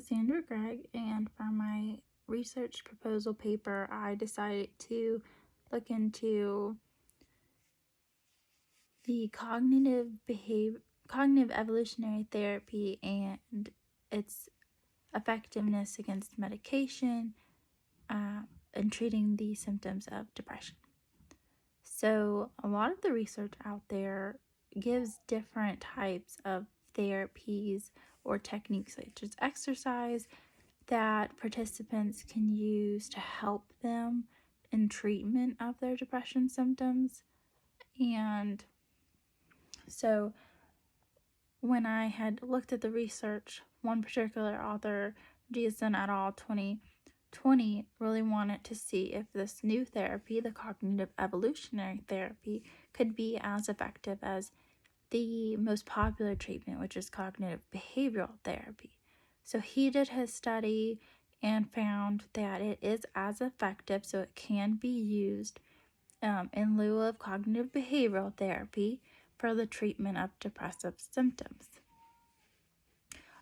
Cassandra Gregg, and for my research proposal paper, I decided to look into the cognitive evolutionary therapy and its effectiveness against medication and treating the symptoms of depression. So a lot of the research out there gives different types of therapies or techniques such as exercise that participants can use to help them in treatment of their depression symptoms. And so when I had looked at the research, one particular author, Giason et al. 2020, really wanted to see if this new therapy, the cognitive evolutionary therapy, could be as effective as the most popular treatment, which is cognitive behavioral therapy. So he did his study and found that it is as effective, so it can be used in lieu of cognitive behavioral therapy for the treatment of depressive symptoms.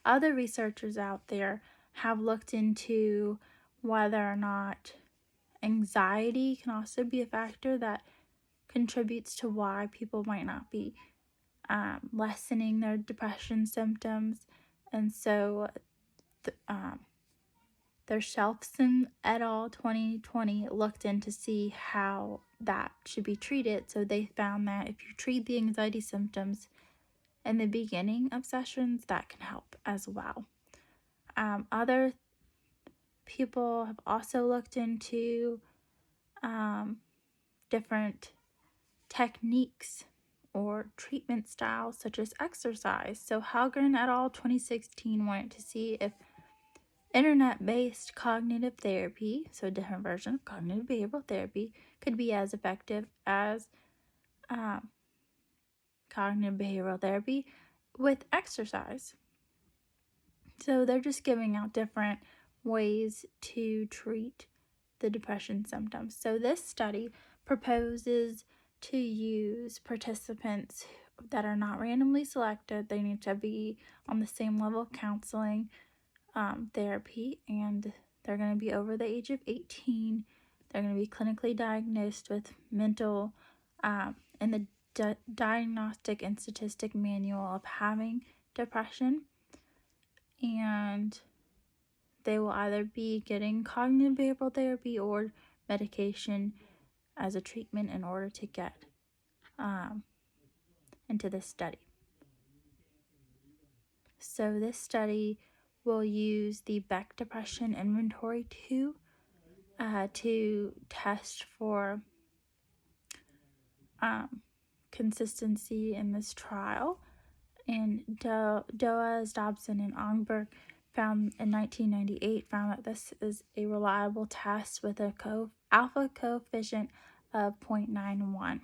Other researchers out there have looked into whether or not anxiety can also be a factor that contributes to why people might not be lessening their depression symptoms. And so their Shelfson et al. 2020 looked in to see how that should be treated. So they found that if you treat the anxiety symptoms in the beginning of sessions, that can help as well. Other people have also looked into different techniques or treatment styles such as exercise. So Halgren et al. 2016 wanted to see if internet-based cognitive therapy, so a different version of cognitive behavioral therapy, could be as effective as cognitive behavioral therapy with exercise. So they're just giving out different ways to treat the depression symptoms. So this study proposes to use participants that are not randomly selected. They need to be on the same level of counseling therapy, and they're going to be over the age of 18. They're going to be clinically diagnosed with mental in the Diagnostic and Statistic Manual of having depression, and they will either be getting cognitive behavioral therapy or medication as a treatment in order to get into this study. So this study will use the Beck Depression Inventory 2 to test for consistency in this trial. And Doaz, Dobson, and Ongberg found in 1998 that this is a reliable test with a alpha coefficient of 0.91.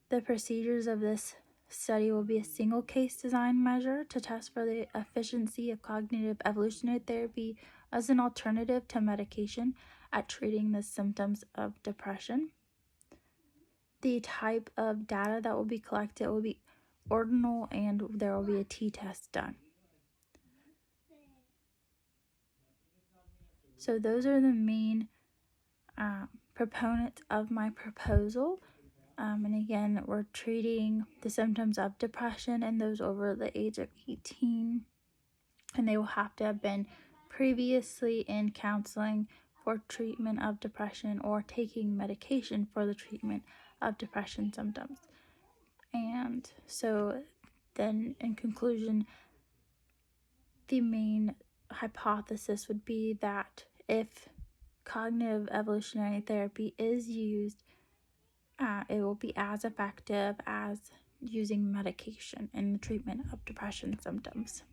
The procedures of this study will be a single case design measure to test for the efficiency of cognitive evolutionary therapy as an alternative to medication at treating the symptoms of depression. The type of data that will be collected will be ordinal, and there will be a t-test done. So those are the main proponents of my proposal. And again, we're treating the symptoms of depression in those over the age of 18, and they will have to have been previously in counseling for treatment of depression or taking medication for the treatment of depression symptoms. And so then in conclusion, the main hypothesis would be that if cognitive evolutionary therapy is used, it will be as effective as using medication in the treatment of depression symptoms.